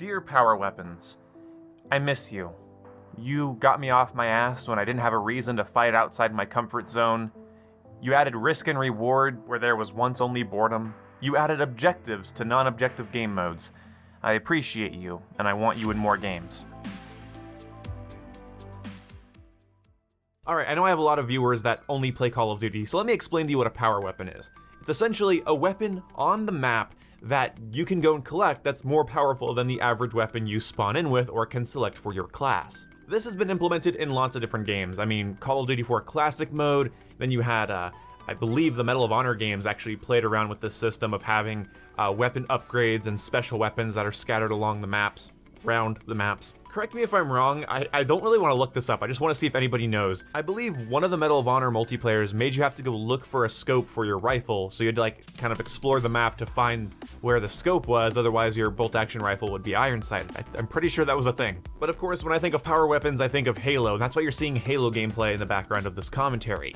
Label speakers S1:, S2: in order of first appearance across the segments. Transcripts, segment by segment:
S1: Dear Power Weapons, I miss you. You got me off my ass when I didn't have a reason to fight outside my comfort zone. You added risk and reward where there was once only boredom. You added objectives to non-objective game modes. I appreciate you, and I want you in more games.
S2: Alright, I know I have a lot of viewers that only play Call of Duty, so let me explain to you what a power weapon is. It's essentially a weapon on the map that you can go and collect that's more powerful than the average weapon you spawn in with or can select for your class. This has been implemented in lots of different games. I mean, Call of Duty 4 Classic mode, then you had, I believe the Medal of Honor games actually played around with this system of having weapon upgrades and special weapons that are scattered along the maps, around the maps. Correct me if I'm wrong, I don't really want to look this up, I just want to see if anybody knows. I believe one of the Medal of Honor multiplayers made you have to go look for a scope for your rifle, so you'd like kind of explore the map to find where the scope was, otherwise your bolt-action rifle would be iron-sighted. I'm pretty sure that was a thing. But of course, when I think of power weapons, I think of Halo, and that's why you're seeing Halo gameplay in the background of this commentary.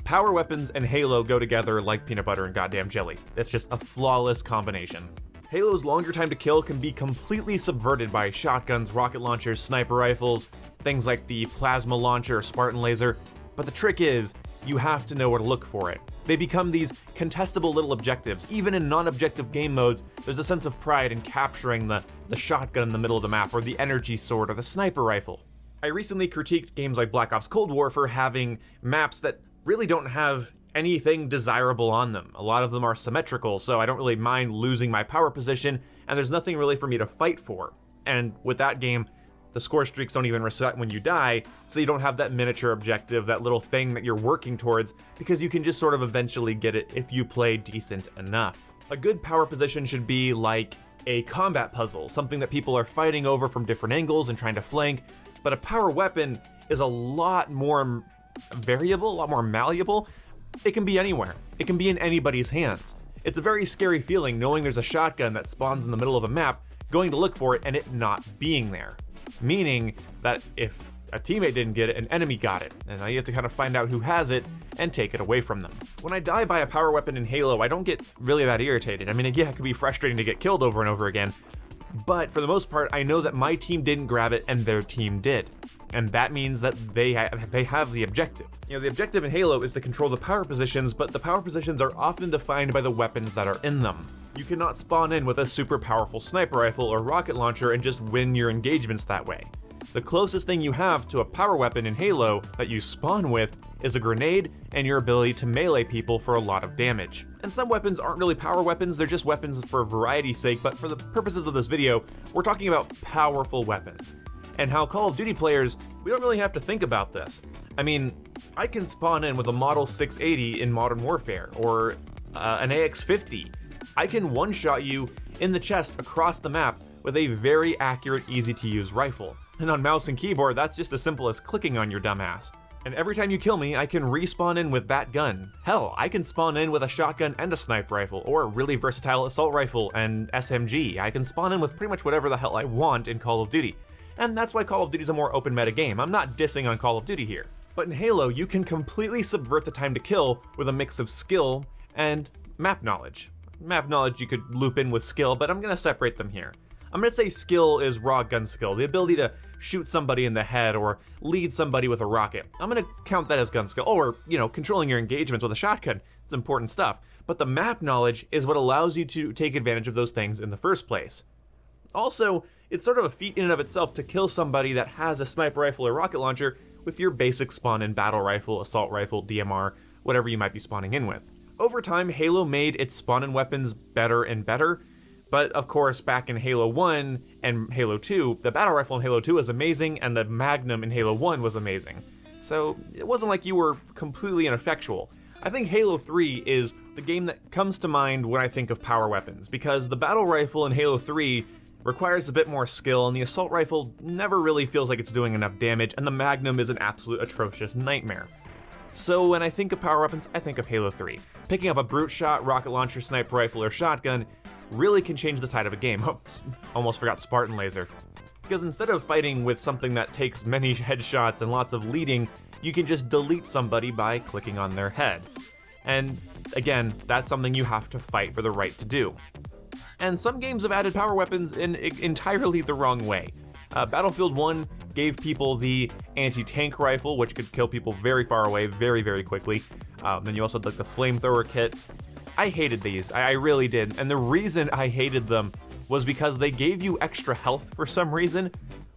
S2: Power weapons and Halo go together like peanut butter and goddamn jelly. It's just a flawless combination. Halo's longer time to kill can be completely subverted by shotguns, rocket launchers, sniper rifles, things like the plasma launcher or Spartan laser, but the trick is, you have to know where to look for it. They become these contestable little objectives. Even in non-objective game modes, there's a sense of pride in capturing the shotgun in the middle of the map, or the energy sword, or the sniper rifle. I recently critiqued games like Black Ops Cold War for having maps that really don't have anything desirable on them. A lot of them are symmetrical, so I don't really mind losing my power position, and there's nothing really for me to fight for. And with that game, the score streaks don't even reset when you die, so you don't have that miniature objective, that little thing that you're working towards, because you can just sort of eventually get it if you play decent enough. A good power position should be like a combat puzzle, something that people are fighting over from different angles and trying to flank, but a power weapon is a lot more variable, a lot more malleable. It can be anywhere. It can be in anybody's hands. It's a very scary feeling knowing there's a shotgun that spawns in the middle of a map, going to look for it and it not being there. Meaning that if a teammate didn't get it, an enemy got it, and now you have to kind of find out who has it and take it away from them. When I die by a power weapon in Halo, I don't get really that irritated. I mean, yeah, it could be frustrating to get killed over and over again, but for the most part, I know that my team didn't grab it and their team did. And that means that they have the objective. You know, the objective in Halo is to control the power positions, but the power positions are often defined by the weapons that are in them. You cannot spawn in with a super powerful sniper rifle or rocket launcher and just win your engagements that way. The closest thing you have to a power weapon in Halo that you spawn with is a grenade and your ability to melee people for a lot of damage. And some weapons aren't really power weapons, they're just weapons for variety's sake, but for the purposes of this video, we're talking about powerful weapons. And how Call of Duty players, we don't really have to think about this. I mean, I can spawn in with a Model 680 in Modern Warfare, or an AX-50. I can one-shot you in the chest across the map with a very accurate, easy-to-use rifle. And on mouse and keyboard, that's just as simple as clicking on your dumbass. And every time you kill me, I can respawn in with that gun. Hell, I can spawn in with a shotgun and a sniper rifle, or a really versatile assault rifle and SMG. I can spawn in with pretty much whatever the hell I want in Call of Duty. And that's why Call of Duty is a more open meta game. I'm not dissing on Call of Duty here. But in Halo, you can completely subvert the time to kill with a mix of skill and map knowledge. Map knowledge you could loop in with skill, but I'm gonna separate them here. I'm gonna say skill is raw gun skill, the ability to shoot somebody in the head or lead somebody with a rocket. I'm gonna count that as gun skill, or, you know, controlling your engagements with a shotgun. It's important stuff. But the map knowledge is what allows you to take advantage of those things in the first place. Also, it's sort of a feat in and of itself to kill somebody that has a sniper rifle or rocket launcher with your basic spawn-in battle rifle, assault rifle, DMR, whatever you might be spawning in with. Over time, Halo made its spawn-in weapons better and better, but of course, back in Halo 1 and Halo 2, the battle rifle in Halo 2 was amazing, and the Magnum in Halo 1 was amazing. So it wasn't like you were completely ineffectual. I think Halo 3 is the game that comes to mind when I think of power weapons, because the battle rifle in Halo 3 requires a bit more skill, and the assault rifle never really feels like it's doing enough damage, and the Magnum is an absolute atrocious nightmare. So when I think of power weapons, I think of Halo 3. Picking up a brute shot, rocket launcher, sniper rifle, or shotgun really can change the tide of a game. Oh, almost forgot Spartan laser. Because instead of fighting with something that takes many headshots and lots of leading, you can just delete somebody by clicking on their head. And again, that's something you have to fight for the right to do. And some games have added power weapons in entirely the wrong way. Battlefield 1 gave people the anti-tank rifle, which could kill people very far away very, very quickly. Then you also had like the flamethrower kit. I hated these, I really did. And the reason I hated them was because they gave you extra health for some reason,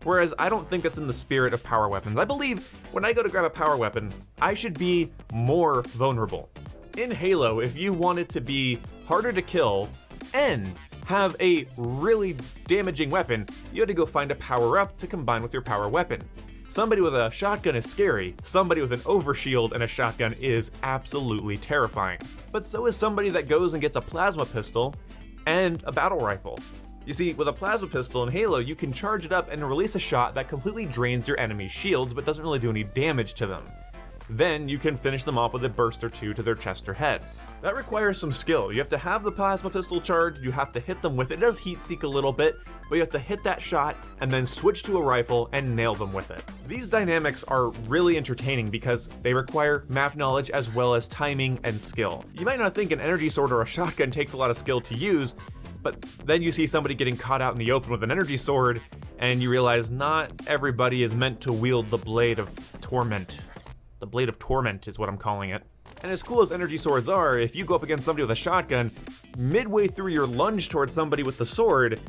S2: whereas I don't think that's in the spirit of power weapons. I believe when I go to grab a power weapon, I should be more vulnerable. In Halo, if you want it to be harder to kill and have a really damaging weapon, you had to go find a power-up to combine with your power weapon. Somebody with a shotgun is scary, somebody with an overshield and a shotgun is absolutely terrifying. But so is somebody that goes and gets a plasma pistol and a battle rifle. You see, with a plasma pistol in Halo, you can charge it up and release a shot that completely drains your enemy's shields but doesn't really do any damage to them. Then you can finish them off with a burst or two to their chest or head. That requires some skill. You have to have the plasma pistol charged, you have to hit them with it. It does heat seek a little bit, but you have to hit that shot and then switch to a rifle and nail them with it. These dynamics are really entertaining because they require map knowledge as well as timing and skill. You might not think an energy sword or a shotgun takes a lot of skill to use, but then you see somebody getting caught out in the open with an energy sword and you realize not everybody is meant to wield the Blade of Torment. The Blade of Torment is what I'm calling it. And as cool as energy swords are, if you go up against somebody with a shotgun, midway through your lunge towards somebody with the sword,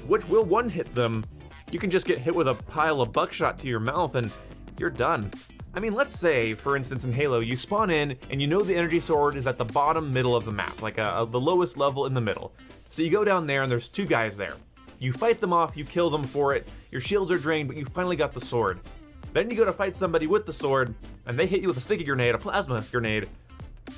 S2: which will one-hit them, you can just get hit with a pile of buckshot to your mouth and you're done. I mean, let's say, for instance in Halo, you spawn in and you know the energy sword is at the bottom middle of the map, like the lowest level in the middle. So you go down there and there's two guys there. You fight them off, you kill them for it, your shields are drained, but you finally got the sword. Then you go to fight somebody with the sword, and they hit you with a sticky grenade, a plasma grenade,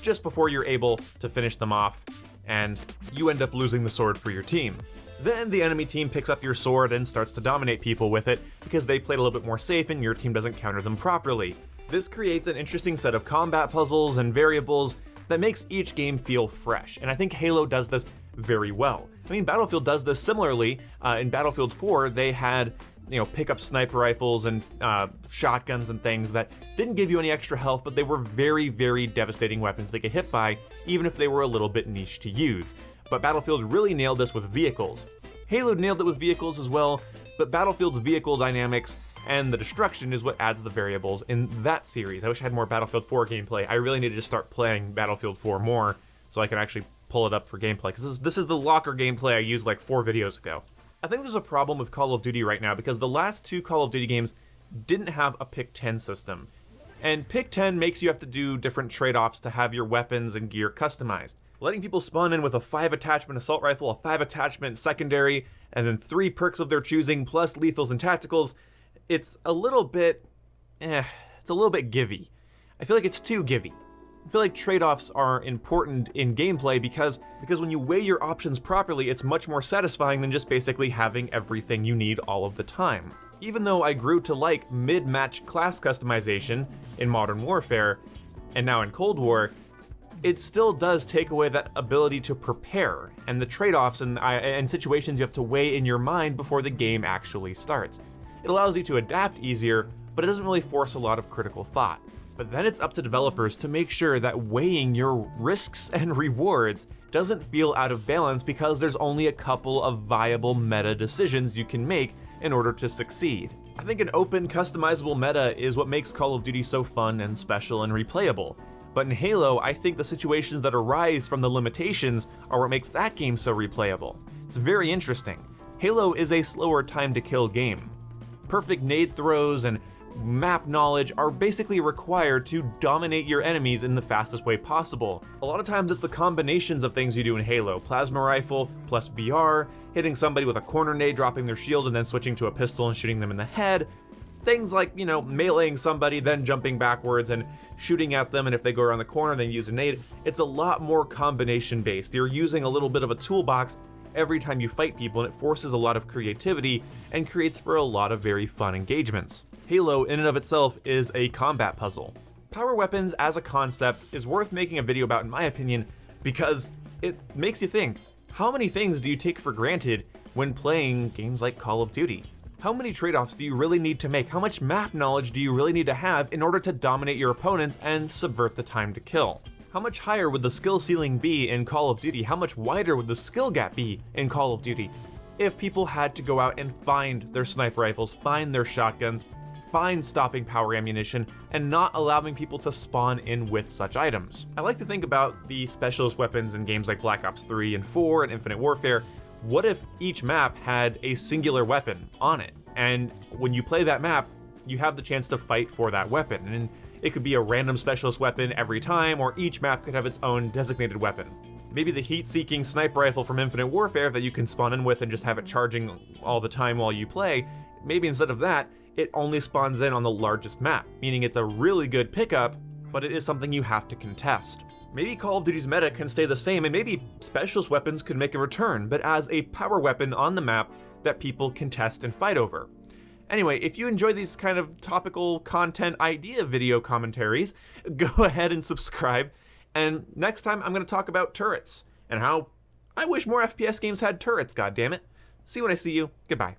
S2: just before you're able to finish them off, and you end up losing the sword for your team. Then the enemy team picks up your sword and starts to dominate people with it, because they played a little bit more safe and your team doesn't counter them properly. This creates an interesting set of combat puzzles and variables that makes each game feel fresh, and I think Halo does this very well. I mean, Battlefield does this similarly. In Battlefield 4, they had pick up sniper rifles and shotguns and things that didn't give you any extra health, but they were very, very devastating weapons to get hit by, even if they were a little bit niche to use. But Battlefield really nailed this with vehicles. Halo nailed it with vehicles as well, but Battlefield's vehicle dynamics and the destruction is what adds the variables in that series. I wish I had more Battlefield 4 gameplay. I really need to just start playing Battlefield 4 more so I can actually pull it up for gameplay, because this is the locker gameplay I used like 4 videos ago. I think there's a problem with Call of Duty right now because the last 2 Call of Duty games didn't have a pick 10 system. And pick 10 makes you have to do different trade-offs to have your weapons and gear customized. Letting people spawn in with a 5 attachment assault rifle, a 5 attachment secondary, and then 3 perks of their choosing plus lethals and tacticals, it's a little bit givey. I feel like it's too givey. I feel like trade-offs are important in gameplay because when you weigh your options properly, it's much more satisfying than just basically having everything you need all of the time. Even though I grew to like mid-match class customization in Modern Warfare, and now in Cold War, it still does take away that ability to prepare, and the trade-offs and situations you have to weigh in your mind before the game actually starts. It allows you to adapt easier, but it doesn't really force a lot of critical thought. But then it's up to developers to make sure that weighing your risks and rewards doesn't feel out of balance because there's only a couple of viable meta decisions you can make in order to succeed. I think an open, customizable meta is what makes Call of Duty so fun and special and replayable. But in Halo, I think the situations that arise from the limitations are what makes that game so replayable. It's very interesting. Halo is a slower time to kill game. Perfect nade throws and map knowledge are basically required to dominate your enemies in the fastest way possible. A lot of times it's the combinations of things you do in Halo. Plasma rifle plus BR, hitting somebody with a corner nade, dropping their shield and then switching to a pistol and shooting them in the head. Things like, meleeing somebody, then jumping backwards and shooting at them, and if they go around the corner, then use a nade. It's a lot more combination based. You're using a little bit of a toolbox every time you fight people, and it forces a lot of creativity and creates for a lot of very fun engagements. Halo in and of itself is a combat puzzle. Power weapons as a concept is worth making a video about in my opinion because it makes you think, how many things do you take for granted when playing games like Call of Duty? How many trade-offs do you really need to make? How much map knowledge do you really need to have in order to dominate your opponents and subvert the time to kill? How much higher would the skill ceiling be in Call of Duty? How much wider would the skill gap be in Call of Duty if people had to go out and find their sniper rifles, find their shotguns, find stopping power ammunition, and not allowing people to spawn in with such items? I like to think about the specialist weapons in games like Black Ops 3 and 4 and Infinite Warfare. What if each map had a singular weapon on it? And when you play that map, you have the chance to fight for that weapon. And it could be a random specialist weapon every time, or each map could have its own designated weapon. Maybe the heat-seeking sniper rifle from Infinite Warfare that you can spawn in with and just have it charging all the time while you play, maybe instead of that, it only spawns in on the largest map, meaning it's a really good pickup, but it is something you have to contest. Maybe Call of Duty's meta can stay the same, and maybe specialist weapons could make a return, but as a power weapon on the map that people contest and fight over. Anyway, if you enjoy these kind of topical content idea video commentaries, go ahead and subscribe. And next time I'm going to talk about turrets and how I wish more FPS games had turrets, goddammit. See you when I see you. Goodbye.